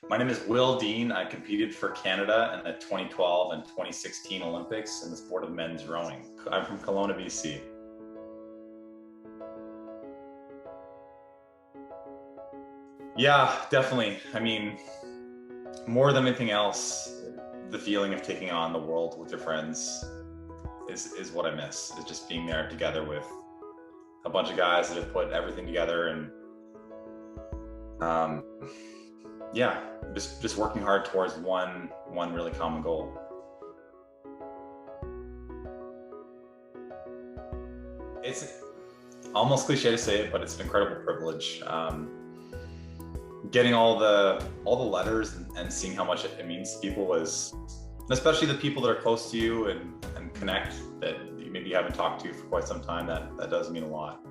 My name is Will Dean. I competed for Canada in the 2012 and 2016 Olympics in the sport of men's rowing. I'm from Kelowna, BC. Yeah, definitely. I mean, more than anything else, the feeling of taking on the world with your friends is what I miss. Is just being there together with a bunch of guys that have put everything together and um, yeah, just working hard towards one really common goal. It's almost cliche to say it, but it's an incredible privilege. Getting all the letters and seeing how much it means to people was, especially the people that are close to you and connect that you maybe haven't talked to for quite some time. That does mean a lot.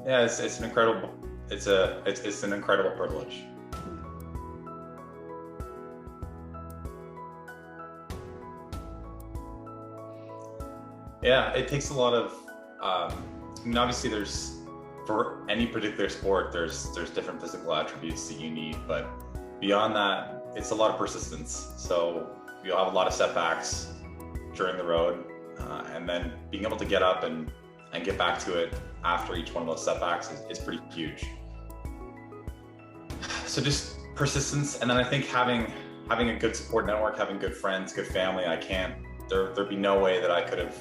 Yeah, it's an incredible. It's an incredible privilege. Yeah, it takes a lot of. I mean, obviously, for any particular sport, there's different physical attributes that you need, but beyond that, it's a lot of persistence. So you'll have a lot of setbacks during the road, and then being able to get up and get back to it after each one of those setbacks is pretty huge. So just persistence, and then I think having a good support network, having good friends, good family. There'd be no way that I could have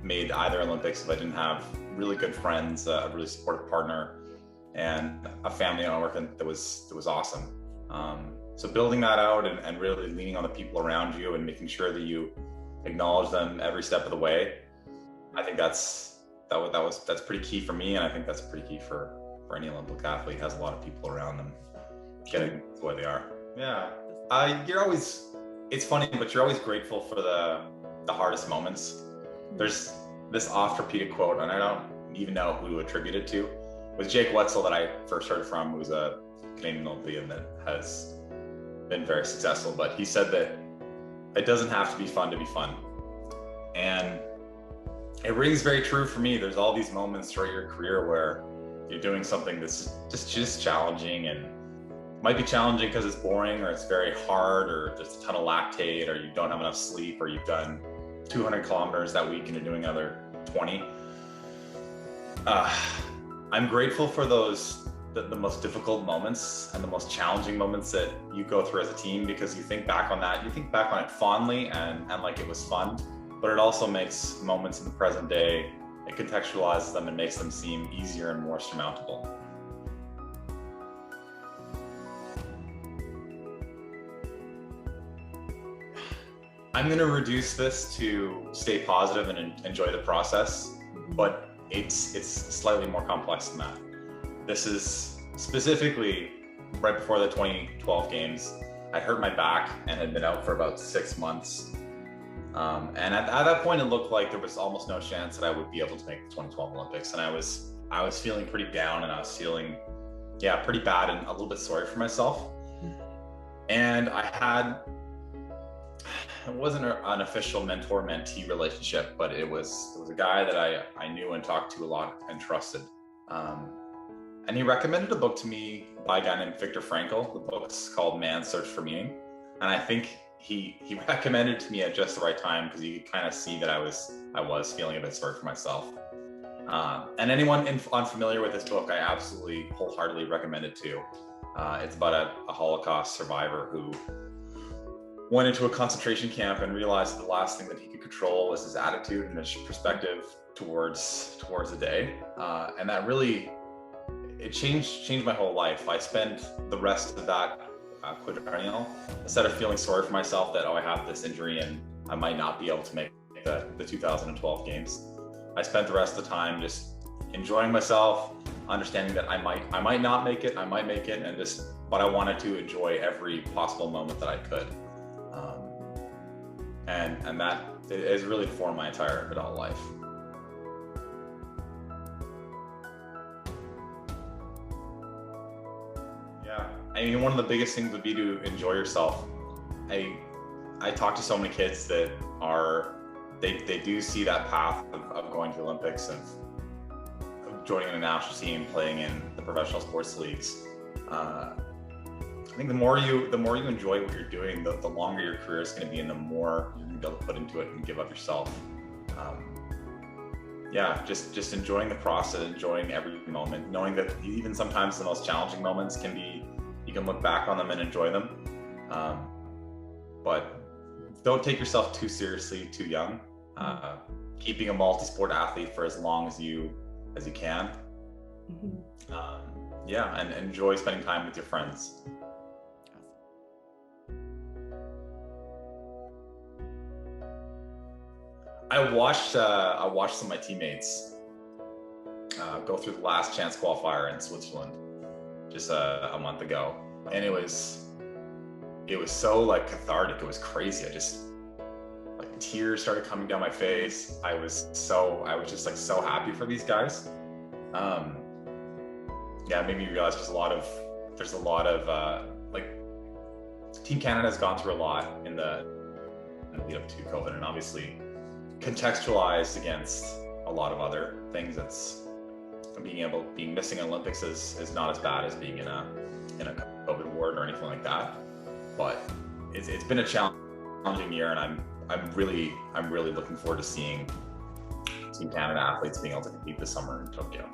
made either Olympics if I didn't have really good friends, a really supportive partner, and a family network that was awesome. So building that out and really leaning on the people around you and making sure that you acknowledge them every step of the way, I think that's pretty key for me, and I think that's pretty key for any Olympic athlete. Has a lot of people around them getting to where they are. Yeah, it's funny, but you're always grateful for the hardest moments. There's this oft repeated quote, and I don't even know who to attribute it to, with Jake Wetzel that I first heard from, who's a Canadian Olympian that has been very successful. But he said that it doesn't have to be fun to be fun. And it rings very true for me. There's all these moments throughout your career where you're doing something that's just challenging, and might be challenging because it's boring or it's very hard or there's a ton of lactate or you don't have enough sleep or you've done 200 kilometers that week and you're doing another 20. I'm grateful for the most difficult moments and the most challenging moments that you go through as a team, because you think back on it fondly and like it was fun, but it also makes moments in the present day, it contextualizes them and makes them seem easier and more surmountable. I'm going to reduce this to stay positive and enjoy the process, but it's slightly more complex than that. This is specifically right before the 2012 games. I hurt my back and had been out for about 6 months. And at that point, it looked like there was almost no chance that I would be able to make the 2012 Olympics. And I was feeling pretty down, and I was feeling, pretty bad and a little bit sorry for myself. And it wasn't an official mentor-mentee relationship, but it was a guy that I knew and talked to a lot and trusted. And he recommended a book to me by a guy named Viktor Frankl. The book's called Man's Search for Meaning. And I think he recommended it to me at just the right time, because you could kind of see that I was feeling a bit sorry for myself. And anyone unfamiliar with this book, I absolutely wholeheartedly recommend it to. It's about a Holocaust survivor who went into a concentration camp and realized that the last thing that he could control was his attitude and his perspective towards the day. And that really, it changed my whole life. I spent the rest of that quadrennial, instead of feeling sorry for myself that, I have this injury and I might not be able to make the 2012 games. I spent the rest of the time just enjoying myself, understanding that I might not make it, I might make it, but I wanted to enjoy every possible moment that I could. And that has really formed my entire adult life. Yeah, I mean, one of the biggest things would be to enjoy yourself. I talk to so many kids that they do see that path of going to the Olympics, of joining a national team, playing in the professional sports leagues. I think the more you enjoy what you're doing, the longer your career is going to be, and the more you're going to be able to put into it and give up yourself. Yeah, just enjoying the process, enjoying every moment, knowing that even sometimes the most challenging moments can be, you can look back on them and enjoy them. But don't take yourself too seriously too young. Keeping a multi-sport athlete for as long as you can. Yeah, and enjoy spending time with your friends. I watched some of my teammates go through the last chance qualifier in Switzerland just a month ago, and it was so like cathartic. It was crazy. I just, like, tears started coming down my face. I was just like so happy for these guys. Yeah, it made me realize there's a lot of like, Team Canada has gone through a lot in the lead up to COVID, and obviously contextualized against a lot of other things. That's being missing Olympics is not as bad as being in a COVID ward or anything like that. But it's been a challenging year, and I'm really looking forward to seeing Team Canada athletes being able to compete this summer in Tokyo.